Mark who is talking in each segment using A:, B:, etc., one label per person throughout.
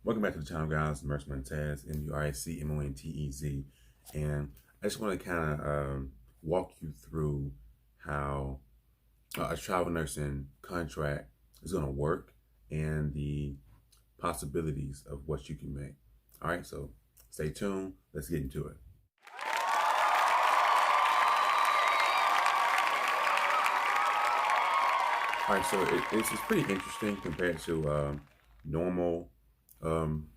A: Welcome back to the channel, guys. Nurse Montez, MURICMONTEZ, and I just want to kind of walk you through how a travel nursing contract is going to work and the possibilities of what you can make. All right, so stay tuned. Let's get into it. All right, so it's pretty interesting compared to normal um,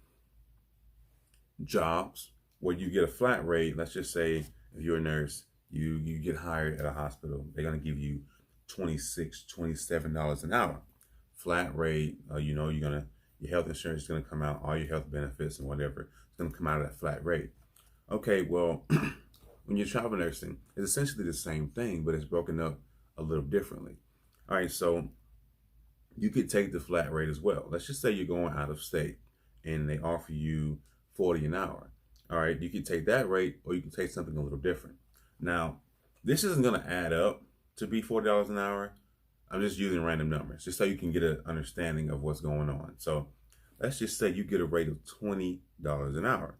A: jobs where you get a flat rate. Let's just say if you're a nurse, you get hired at a hospital, they're going to give you $26, $27 an hour. Flat rate, your health insurance is going to come out, all your health benefits and whatever, it's going to come out of that flat rate. Okay, well, when you're travel nursing, it's essentially the same thing, but it's broken up a little differently. All right, so you could take the flat rate as well. Let's just say you're going out of state and they offer you 40 an hour. All right, you can take that rate or you can take something a little different. Now, this isn't going to add up to be $40 an hour. I'm just using random numbers just so you can get an understanding of what's going on. So let's just say you get a rate of $20 an hour.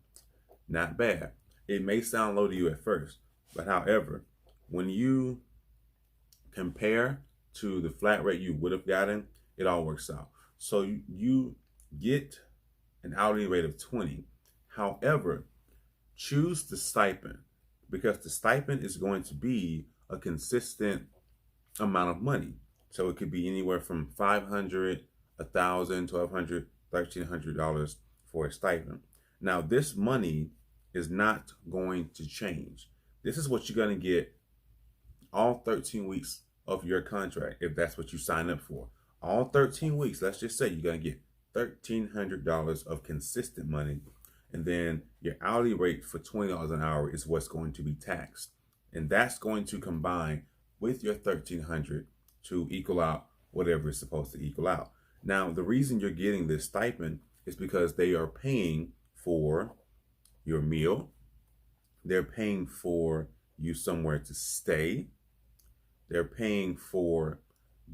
A: Not bad. It may sound low to you at first, but however, when you compare to the flat rate you would have gotten, it all works out. So you get an hourly rate of 20. However, choose the stipend because the stipend is going to be a consistent amount of money. So it could be anywhere from $500, $1,000, $1,200, $1,300 for a stipend. Now, this money is not going to change. This is what you're going to get all 13 weeks of your contract if that's what you sign up for. All 13 weeks, let's just say you're going to get $1,300 of consistent money, and then your hourly rate for $20 an hour is what's going to be taxed. And that's going to combine with your $1,300 to equal out whatever it's supposed to equal out. Now, the reason you're getting this stipend is because they are paying for your meal. They're paying for you somewhere to stay. They're paying for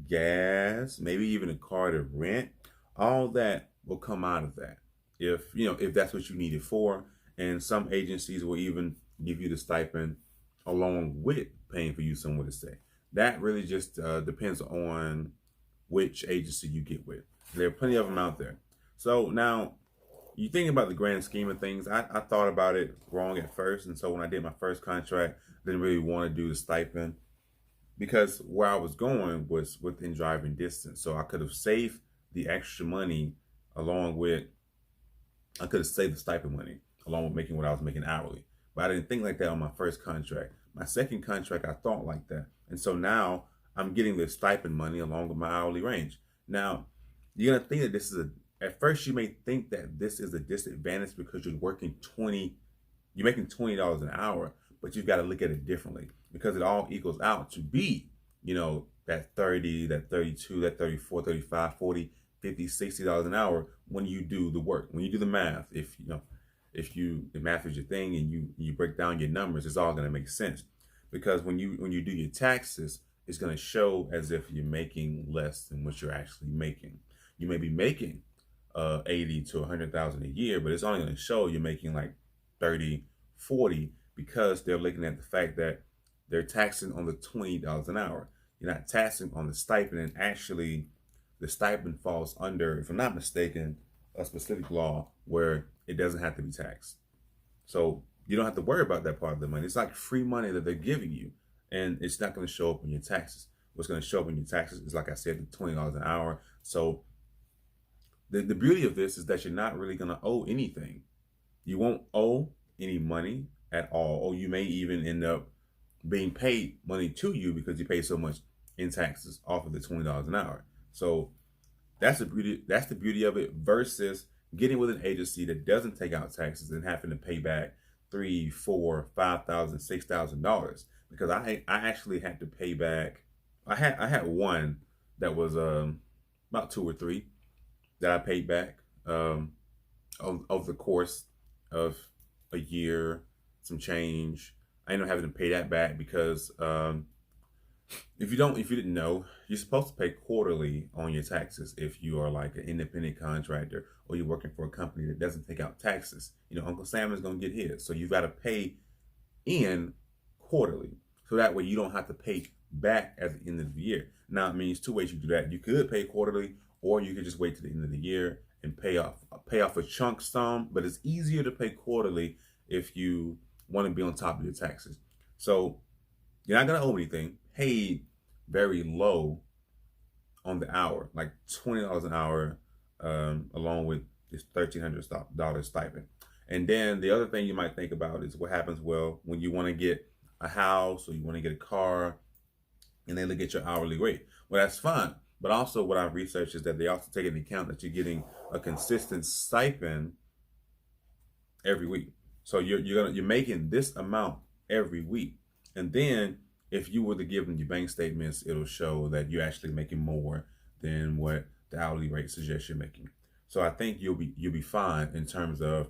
A: gas, maybe even a car to rent. All that will come out of that if that's what you need it for. And some agencies will even give you the stipend along with paying for you somewhere to stay. That really just depends on which agency you get with. There are plenty of them out there. So now you think about the grand scheme of things. I thought about it wrong at first. And so when I did my first contract, I didn't really want to do the stipend because where I was going was within driving distance. So I could have saved the extra money I could have saved the stipend money along with making what I was making hourly. But I didn't think like that on my first contract. My second contract, I thought like that. And so now I'm getting the stipend money along with my hourly range. Now, you're going to think that at first you may think that this is a disadvantage because you're making $20 an hour, but you've got to look at it differently because it all equals out to be, that 30, that 32, that 34, 35, 40, 50, $60 an hour when you do the work, when you do the math. If math is your thing and you break down your numbers, it's all going to make sense. Because when you do your taxes, it's going to show as if you're making less than what you're actually making. You may be making 80 to 100,000 a year, but it's only going to show you're making like 30, 40 because they're looking at the fact that they're taxing on the $20 an hour. You're not taxing on the stipend, and actually the stipend falls under, if I'm not mistaken, a specific law where it doesn't have to be taxed. So you don't have to worry about that part of the money. It's like free money that they're giving you, and it's not going to show up in your taxes. What's going to show up in your taxes is, like I said, the $20 an hour. So the beauty of this is that you're not really going to owe anything. You won't owe any money at all, or you may even end up being paid money to you because you pay so much in taxes off of the $20 an hour. So that's the beauty of it versus getting with an agency that doesn't take out taxes and having to pay back $3,000, $4,000, $5,000, $6,000. Because I actually had to pay back. I had one that was about 2 or 3 that I paid back over the course of a year, some change. I ended up having to pay that back because If you didn't know, you're supposed to pay quarterly on your taxes if you are like an independent contractor or you're working for a company that doesn't take out taxes. You know, Uncle Sam is going to get his. So you've got to pay in quarterly. So that way you don't have to pay back at the end of the year. Now, it means two ways you do that. You could pay quarterly, or you could just wait to the end of the year and pay off a chunk sum, but it's easier to pay quarterly if you want to be on top of your taxes. So you're not going to owe anything. Pay very low on the hour, like $20 an hour, along with this $1,300 stipend. And then the other thing you might think about is what happens, well, when you want to get a house or you want to get a car and they look at your hourly rate. Well, that's fine. But also what I've researched is that they also take into account that you're getting a consistent stipend every week. So you're making this amount every week. And then if you were to give them your bank statements, it'll show that you're actually making more than what the hourly rate suggests you're making. So I think you'll be fine in terms of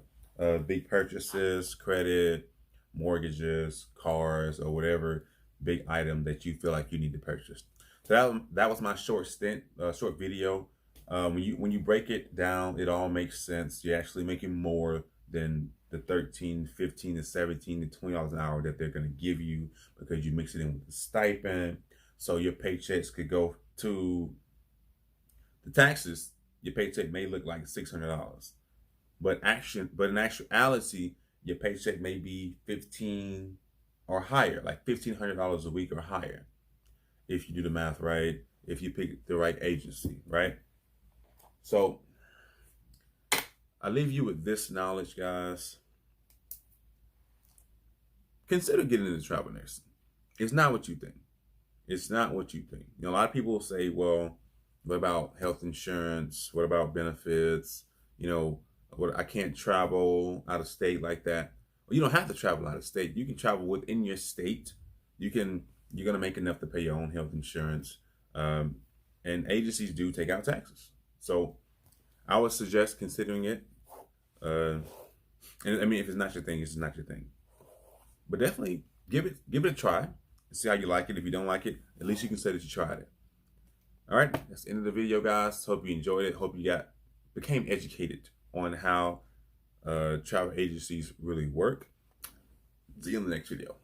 A: big purchases, credit, mortgages, cars, or whatever big item that you feel like you need to purchase. So that was my short video. When you break it down, it all makes sense. You're actually making more than the 13, 15, to 17 to $20 an hour that they're going to give you because you mix it in with the stipend. So your paychecks could go to the taxes. Your paycheck may look like $600, but in actuality, your paycheck may be 15 or higher, like $1,500 a week or higher, if you do the math right, if you pick the right agency, right? So I leave you with this knowledge, guys. Consider getting into travel nursing. It's not what you think. It's not what you think. You know, a lot of people will say, well, what about health insurance? What about benefits? You know, I can't travel out of state like that. Well, you don't have to travel out of state. You can travel within your state. You're going to make enough to pay your own health insurance. And agencies do take out taxes. So I would suggest considering it. And I mean, if it's not your thing, it's not your thing. But definitely give it a try and see how you like it. If you don't like it, at least you can say that you tried it. All right, that's the end of the video, guys. Hope you enjoyed it. Hope you became educated on how travel agencies really work. See you in the next video.